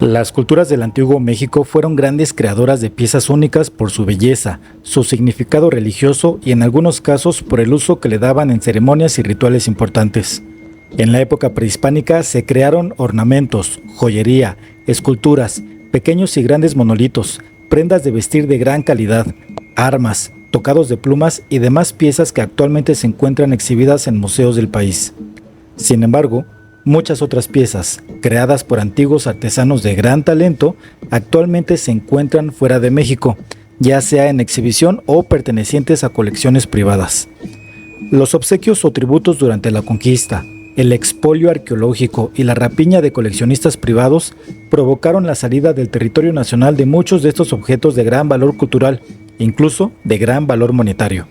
Las culturas del antiguo México fueron grandes creadoras de piezas únicas por su belleza, su significado religioso y en algunos casos por el uso que le daban en ceremonias y rituales importantes. En la época prehispánica se crearon ornamentos, joyería, esculturas, pequeños y grandes monolitos, prendas de vestir de gran calidad, armas, tocados de plumas y demás piezas que actualmente se encuentran exhibidas en museos del país. Sin embargo, muchas otras piezas, creadas por antiguos artesanos de gran talento, actualmente se encuentran fuera de México, ya sea en exhibición o pertenecientes a colecciones privadas. Los obsequios o tributos durante la conquista, el expolio arqueológico y la rapiña de coleccionistas privados provocaron la salida del territorio nacional de muchos de estos objetos de gran valor cultural, incluso de gran valor monetario.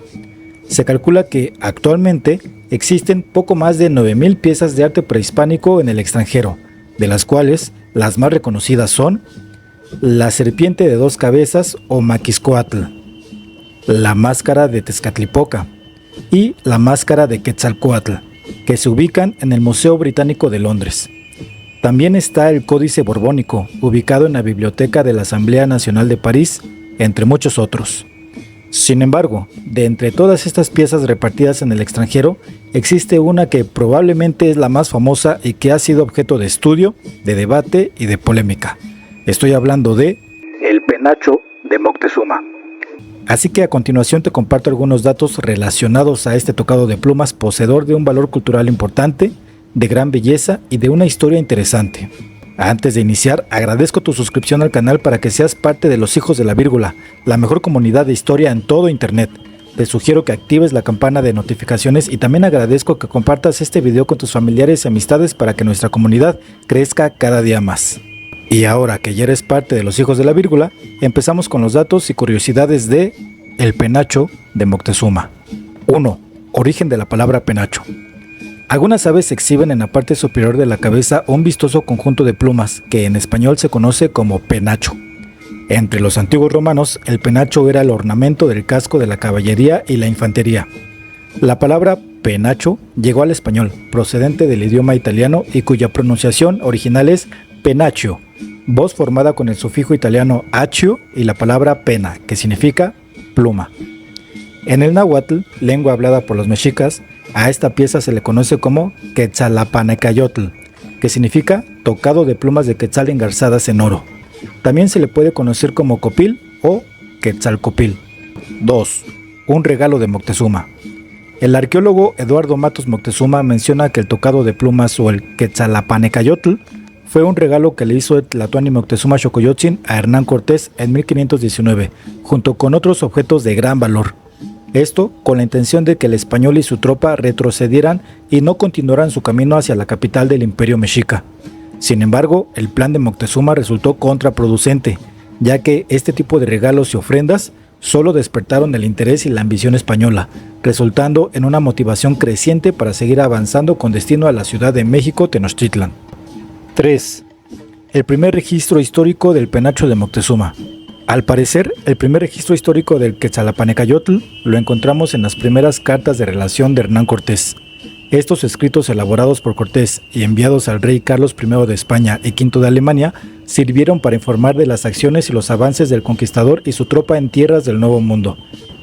Se calcula que, actualmente, existen poco más de 9,000 piezas de arte prehispánico en el extranjero, de las cuales las más reconocidas son la serpiente de 2 cabezas o Maquiscoatl, la máscara de Tezcatlipoca y la máscara de Quetzalcóatl, que se ubican en el Museo Británico de Londres. También está el Códice Borbónico, ubicado en la Biblioteca de la Asamblea Nacional de París, entre muchos otros. Sin embargo, de entre todas estas piezas repartidas en el extranjero, existe una que probablemente es la más famosa y que ha sido objeto de estudio, de debate y de polémica. Estoy hablando de el penacho de Moctezuma. Así que a continuación te comparto algunos datos relacionados a este tocado de plumas poseedor de un valor cultural importante, de gran belleza y de una historia interesante. Antes de iniciar, agradezco tu suscripción al canal para que seas parte de los Hijos de la Vírgula, la mejor comunidad de historia en todo internet. Te sugiero que actives la campana de notificaciones y también agradezco que compartas este video con tus familiares y amistades para que nuestra comunidad crezca cada día más. Y ahora que ya eres parte de los Hijos de la Vírgula, empezamos con los datos y curiosidades de el penacho de Moctezuma. 1. Origen de la palabra penacho. Algunas aves exhiben en la parte superior de la cabeza un vistoso conjunto de plumas, que en español se conoce como penacho. Entre los antiguos romanos, el penacho era el ornamento del casco de la caballería y la infantería. La palabra penacho llegó al español, procedente del idioma italiano y cuya pronunciación original es penaccio, voz formada con el sufijo italiano accio y la palabra pena, que significa pluma. En el náhuatl, lengua hablada por los mexicas, a esta pieza se le conoce como Quetzalapanecayotl, que significa tocado de plumas de quetzal engarzadas en oro. También se le puede conocer como copil o Quetzalcopil. 2. Un regalo de Moctezuma. El arqueólogo Eduardo Matos Moctezuma menciona que el tocado de plumas o el Quetzalapanecayotl fue un regalo que le hizo Tlatoani Moctezuma Xocoyotzin a Hernán Cortés en 1519, junto con otros objetos de gran valor. Esto con la intención de que el español y su tropa retrocedieran y no continuaran su camino hacia la capital del imperio mexica. Sin embargo, el plan de Moctezuma resultó contraproducente, ya que este tipo de regalos y ofrendas solo despertaron el interés y la ambición española, resultando en una motivación creciente para seguir avanzando con destino a la Ciudad de México, Tenochtitlan. 3. El primer registro histórico del penacho de Moctezuma. Al parecer, el primer registro histórico del Quetzalapanecayotl lo encontramos en las primeras cartas de relación de Hernán Cortés. Estos escritos elaborados por Cortés y enviados al rey Carlos I de España y V de Alemania sirvieron para informar de las acciones y los avances del conquistador y su tropa en tierras del Nuevo Mundo.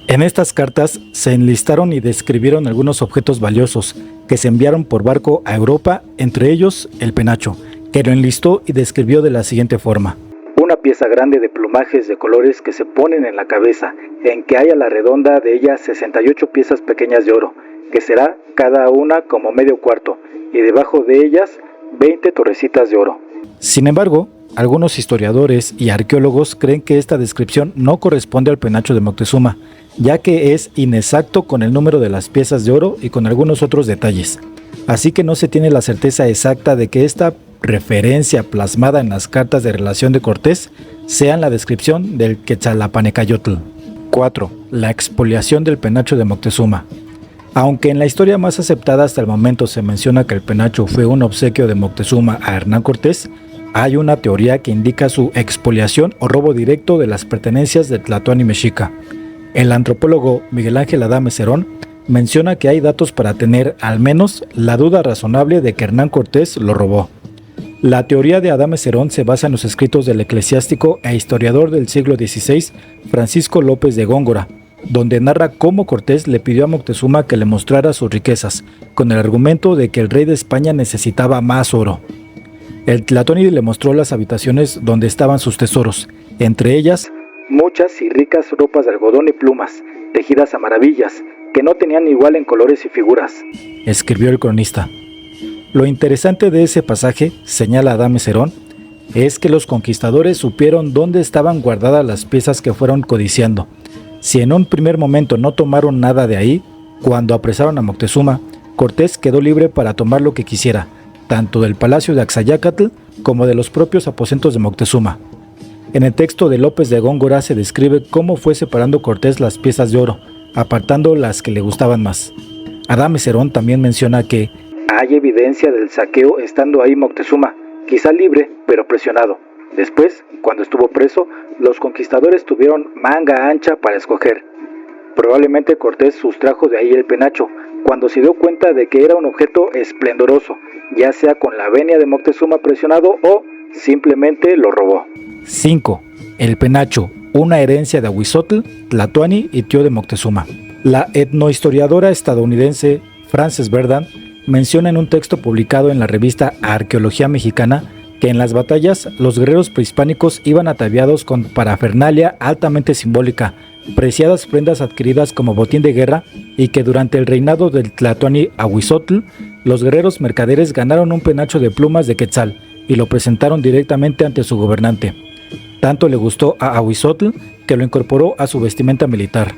En estas cartas se enlistaron y describieron algunos objetos valiosos que se enviaron por barco a Europa, entre ellos el penacho, que lo enlistó y describió de la siguiente forma. Una pieza grande de plumajes de colores que se ponen en la cabeza, en que hay a la redonda de ella 68 piezas pequeñas de oro, que será cada una como medio cuarto, y debajo de ellas 20 torrecitas de oro. Sin embargo, algunos historiadores y arqueólogos creen que esta descripción no corresponde al penacho de Moctezuma, ya que es inexacto con el número de las piezas de oro y con algunos otros detalles. Así que no se tiene la certeza exacta de que esta referencia plasmada en las cartas de relación de Cortés sea la descripción del Quetzalapanecayotl. 4. La expoliación del penacho de Moctezuma. Aunque en la historia más aceptada hasta el momento se menciona que el penacho fue un obsequio de Moctezuma a Hernán Cortés, hay una teoría que indica su expoliación o robo directo de las pertenencias de Tlatoani mexica. El antropólogo Miguel Ángel Adame Cerón menciona que hay datos para tener al menos la duda razonable de que Hernán Cortés lo robó. La teoría de Adame Cerón se basa en los escritos del eclesiástico e historiador del siglo XVI, Francisco López de Góngora, donde narra cómo Cortés le pidió a Moctezuma que le mostrara sus riquezas, con el argumento de que el rey de España necesitaba más oro. El Tlatoani le mostró las habitaciones donde estaban sus tesoros, entre ellas muchas y ricas ropas de algodón y plumas, tejidas a maravillas, que no tenían igual en colores y figuras, escribió el cronista. Lo interesante de ese pasaje, señala Adame Cerón, es que los conquistadores supieron dónde estaban guardadas las piezas que fueron codiciando. Si en un primer momento no tomaron nada de ahí, cuando apresaron a Moctezuma, Cortés quedó libre para tomar lo que quisiera, tanto del palacio de Axayácatl como de los propios aposentos de Moctezuma. En el texto de López de Góngora se describe cómo fue separando Cortés las piezas de oro, apartando las que le gustaban más. Adame Cerón también menciona que hay evidencia del saqueo estando ahí Moctezuma, quizá libre, pero presionado. Después, cuando estuvo preso, los conquistadores tuvieron manga ancha para escoger. Probablemente Cortés sustrajo de ahí el penacho, cuando se dio cuenta de que era un objeto esplendoroso, ya sea con la venia de Moctezuma presionado o simplemente lo robó. 5. El penacho, una herencia de Ahuizotl, Tlatoani y tío de Moctezuma. La etnohistoriadora estadounidense Frances Verdant menciona en un texto publicado en la revista Arqueología Mexicana que en las batallas los guerreros prehispánicos iban ataviados con parafernalia altamente simbólica, preciadas prendas adquiridas como botín de guerra, y que durante el reinado del Tlatoani Ahuizotl, los guerreros mercaderes ganaron un penacho de plumas de quetzal y lo presentaron directamente ante su gobernante. Tanto le gustó a Ahuizotl que lo incorporó a su vestimenta militar.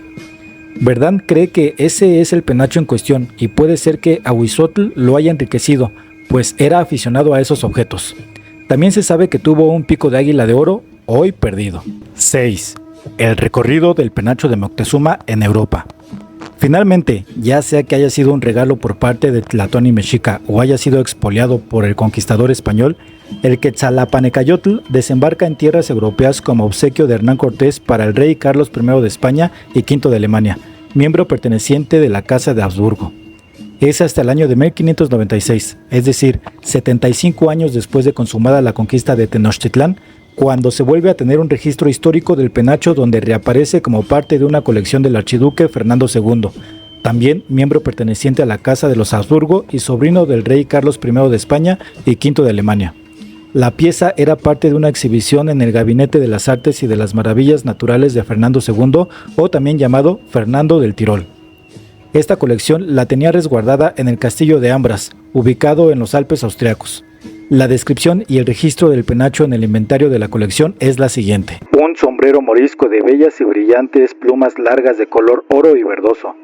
Verdant cree que ese es el penacho en cuestión y puede ser que Ahuizotl lo haya enriquecido, pues era aficionado a esos objetos. También se sabe que tuvo un pico de águila de oro, hoy perdido. 6. El recorrido del penacho de Moctezuma en Europa. Finalmente, ya sea que haya sido un regalo por parte de Tlatoani Mexica o haya sido expoliado por el conquistador español, el Quetzalapanecayotl desembarca en tierras europeas como obsequio de Hernán Cortés para el rey Carlos I de España y V de Alemania, miembro perteneciente de la Casa de Habsburgo. Es hasta el año de 1596, es decir, 75 años después de consumada la conquista de Tenochtitlán, cuando se vuelve a tener un registro histórico del penacho donde reaparece como parte de una colección del archiduque Fernando II, también miembro perteneciente a la Casa de los Habsburgo y sobrino del rey Carlos I de España y V de Alemania. La pieza era parte de una exhibición en el Gabinete de las Artes y de las Maravillas Naturales de Fernando II, o también llamado Fernando del Tirol. Esta colección la tenía resguardada en el castillo de Ambras, ubicado en los Alpes austriacos. La descripción y el registro del penacho en el inventario de la colección es la siguiente. Un sombrero morisco de bellas y brillantes plumas largas de color oro y verdoso,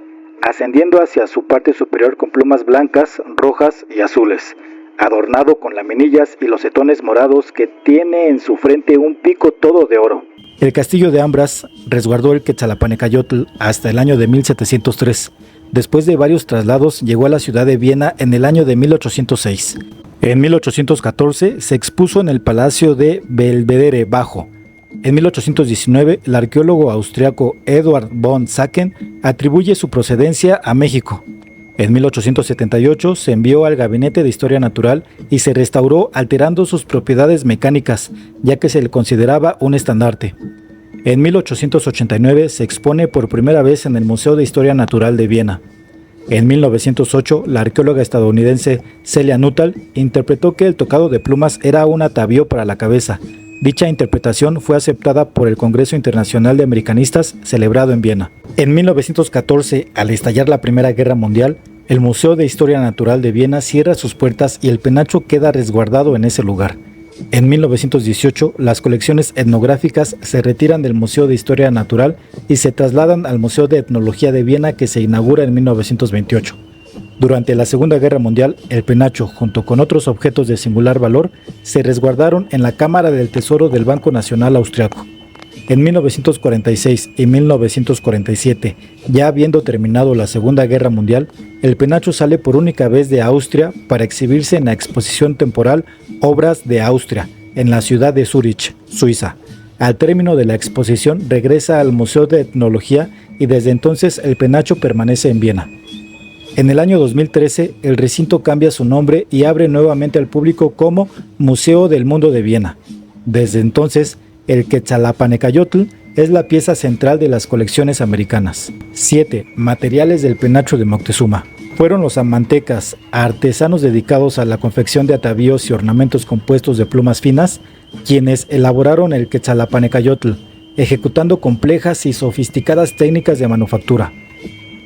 ascendiendo hacia su parte superior con plumas blancas, rojas y azules, adornado con laminillas y losetones morados que tiene en su frente un pico todo de oro. El castillo de Ambras resguardó el Quetzalapanecayotl hasta el año de 1703. Después de varios traslados llegó a la ciudad de Viena en el año de 1806. En 1814 se expuso en el Palacio de Belvedere Bajo. En 1819 el arqueólogo austriaco Eduard von Sacken atribuye su procedencia a México. En 1878 se envió al Gabinete de Historia Natural y se restauró alterando sus propiedades mecánicas, ya que se le consideraba un estandarte. En 1889 se expone por primera vez en el Museo de Historia Natural de Viena. En 1908, la arqueóloga estadounidense Celia Nuttall interpretó que el tocado de plumas era un atavío para la cabeza. Dicha interpretación fue aceptada por el Congreso Internacional de Americanistas celebrado en Viena. En 1914, al estallar la Primera Guerra Mundial, el Museo de Historia Natural de Viena cierra sus puertas y el penacho queda resguardado en ese lugar. En 1918, las colecciones etnográficas se retiran del Museo de Historia Natural y se trasladan al Museo de Etnología de Viena, que se inaugura en 1928. Durante la Segunda Guerra Mundial, el penacho, junto con otros objetos de singular valor, se resguardaron en la Cámara del Tesoro del Banco Nacional Austriaco. En 1946 y 1947, ya habiendo terminado la Segunda Guerra Mundial, el penacho sale por única vez de Austria para exhibirse en la exposición temporal Obras de Austria, en la ciudad de Zúrich, Suiza. Al término de la exposición regresa al Museo de Etnología y desde entonces el penacho permanece en Viena. En el año 2013, el recinto cambia su nombre y abre nuevamente al público como Museo del Mundo de Viena. Desde entonces, el Quetzalapanecayotl es la pieza central de las colecciones americanas. 7. Materiales del penacho de Moctezuma. Fueron los amantecas, artesanos dedicados a la confección de atavíos y ornamentos compuestos de plumas finas, quienes elaboraron el Quetzalapanecayotl, ejecutando complejas y sofisticadas técnicas de manufactura.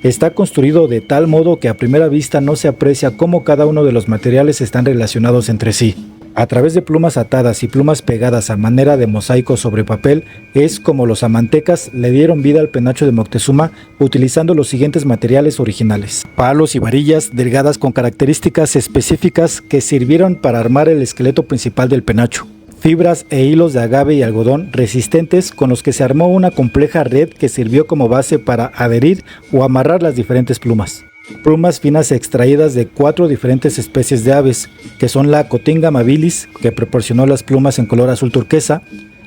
Está construido de tal modo que a primera vista no se aprecia cómo cada uno de los materiales están relacionados entre sí. A través de plumas atadas y plumas pegadas a manera de mosaico sobre papel, es como los amantecas le dieron vida al penacho de Moctezuma utilizando los siguientes materiales originales: palos y varillas delgadas con características específicas que sirvieron para armar el esqueleto principal del penacho, fibras e hilos de agave y algodón resistentes con los que se armó una compleja red que sirvió como base para adherir o amarrar las diferentes plumas. Plumas finas extraídas de 4 diferentes especies de aves, que son la Cotinga amabilis, que proporcionó las plumas en color azul turquesa,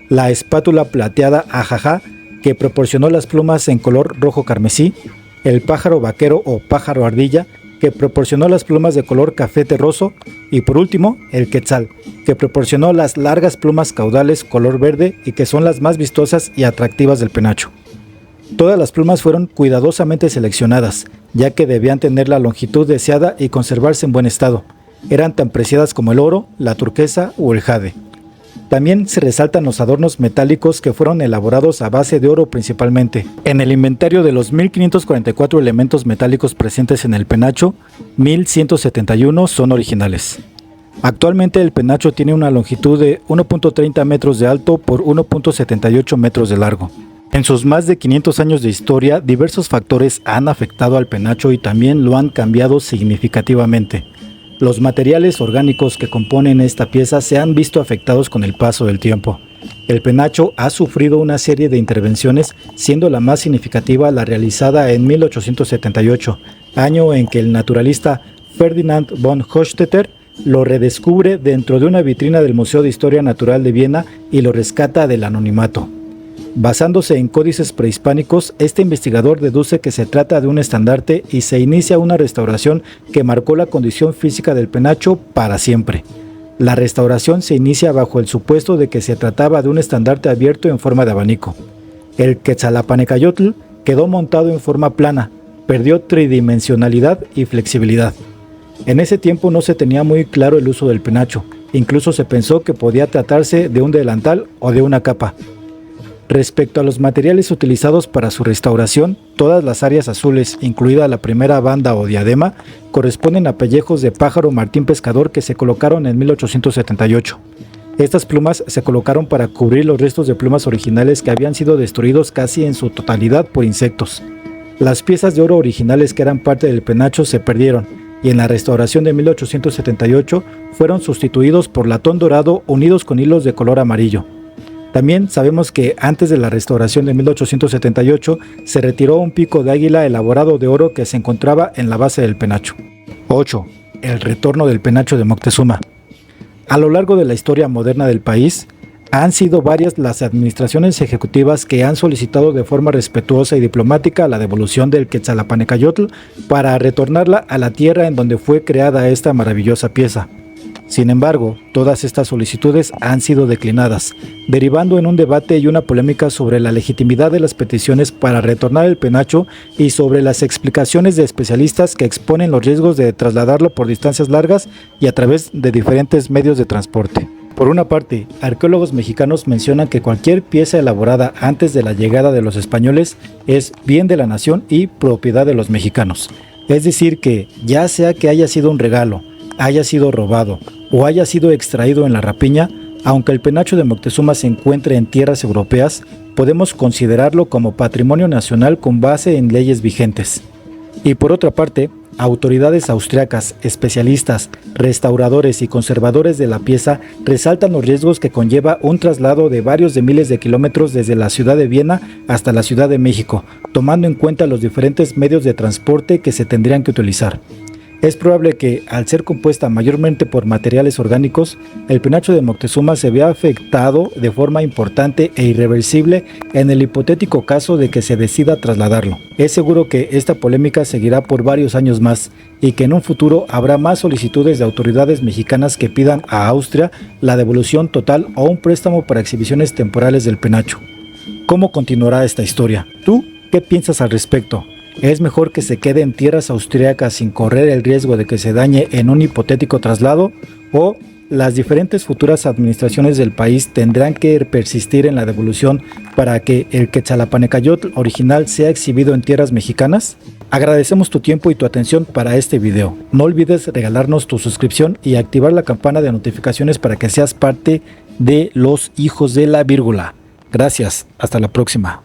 la espátula plateada ajajá, que proporcionó las plumas en color rojo carmesí, el pájaro vaquero o pájaro ardilla, que proporcionó las plumas de color café terroso, y por último, el quetzal, que proporcionó las largas plumas caudales color verde y que son las más vistosas y atractivas del penacho. Todas las plumas fueron cuidadosamente seleccionadas, ya que debían tener la longitud deseada y conservarse en buen estado. Eran tan preciadas como el oro, la turquesa o el jade. También se resaltan los adornos metálicos que fueron elaborados a base de oro principalmente. En el inventario de los 1544 elementos metálicos presentes en el penacho, 1171 son originales. Actualmente el penacho tiene una longitud de 1.30 metros de alto por 1.78 metros de largo. En sus más de 500 años de historia, diversos factores han afectado al penacho y también lo han cambiado significativamente. Los materiales orgánicos que componen esta pieza se han visto afectados con el paso del tiempo. El penacho ha sufrido una serie de intervenciones, siendo la más significativa la realizada en 1878, año en que el naturalista Ferdinand von Hochstetter lo redescubre dentro de una vitrina del Museo de Historia Natural de Viena y lo rescata del anonimato. Basándose en códices prehispánicos, este investigador deduce que se trata de un estandarte y se inicia una restauración que marcó la condición física del penacho para siempre. La restauración se inicia bajo el supuesto de que se trataba de un estandarte abierto en forma de abanico. El Quetzalapanecayotl quedó montado en forma plana, perdió tridimensionalidad y flexibilidad. En ese tiempo no se tenía muy claro el uso del penacho, incluso se pensó que podía tratarse de un delantal o de una capa. Respecto a los materiales utilizados para su restauración, todas las áreas azules, incluida la primera banda o diadema, corresponden a pellejos de pájaro martín pescador que se colocaron en 1878. Estas plumas se colocaron para cubrir los restos de plumas originales que habían sido destruidos casi en su totalidad por insectos. Las piezas de oro originales que eran parte del penacho se perdieron y en la restauración de 1878 fueron sustituidos por latón dorado unidos con hilos de color amarillo. También sabemos que antes de la restauración de 1878 se retiró un pico de águila elaborado de oro que se encontraba en la base del penacho. 8. El retorno del penacho de Moctezuma. A lo largo de la historia moderna del país, han sido varias las administraciones ejecutivas que han solicitado de forma respetuosa y diplomática la devolución del Quetzalapanecayotl para retornarla a la tierra en donde fue creada esta maravillosa pieza. Sin embargo, todas estas solicitudes han sido declinadas, derivando en un debate y una polémica sobre la legitimidad de las peticiones para retornar el penacho y sobre las explicaciones de especialistas que exponen los riesgos de trasladarlo por distancias largas y a través de diferentes medios de transporte. Por una parte, arqueólogos mexicanos mencionan que cualquier pieza elaborada antes de la llegada de los españoles es bien de la nación y propiedad de los mexicanos. Es decir que, ya sea que haya sido un regalo, haya sido robado o haya sido extraído en la rapiña, aunque el penacho de Moctezuma se encuentre en tierras europeas, podemos considerarlo como patrimonio nacional con base en leyes vigentes. Y por otra parte, autoridades austriacas, especialistas, restauradores y conservadores de la pieza resaltan los riesgos que conlleva un traslado de varios de miles de kilómetros desde la ciudad de Viena hasta la Ciudad de México, tomando en cuenta los diferentes medios de transporte que se tendrían que utilizar. Es probable que, al ser compuesta mayormente por materiales orgánicos, el penacho de Moctezuma se vea afectado de forma importante e irreversible en el hipotético caso de que se decida trasladarlo. Es seguro que esta polémica seguirá por varios años más y que en un futuro habrá más solicitudes de autoridades mexicanas que pidan a Austria la devolución total o un préstamo para exhibiciones temporales del penacho. ¿Cómo continuará esta historia? ¿Tú qué piensas al respecto? ¿Es mejor que se quede en tierras austriacas sin correr el riesgo de que se dañe en un hipotético traslado? ¿O las diferentes futuras administraciones del país tendrán que persistir en la devolución para que el Quetzalapanecayotl original sea exhibido en tierras mexicanas? Agradecemos tu tiempo y tu atención para este video. No olvides regalarnos tu suscripción y activar la campana de notificaciones para que seas parte de los hijos de la vírgula. Gracias, hasta la próxima.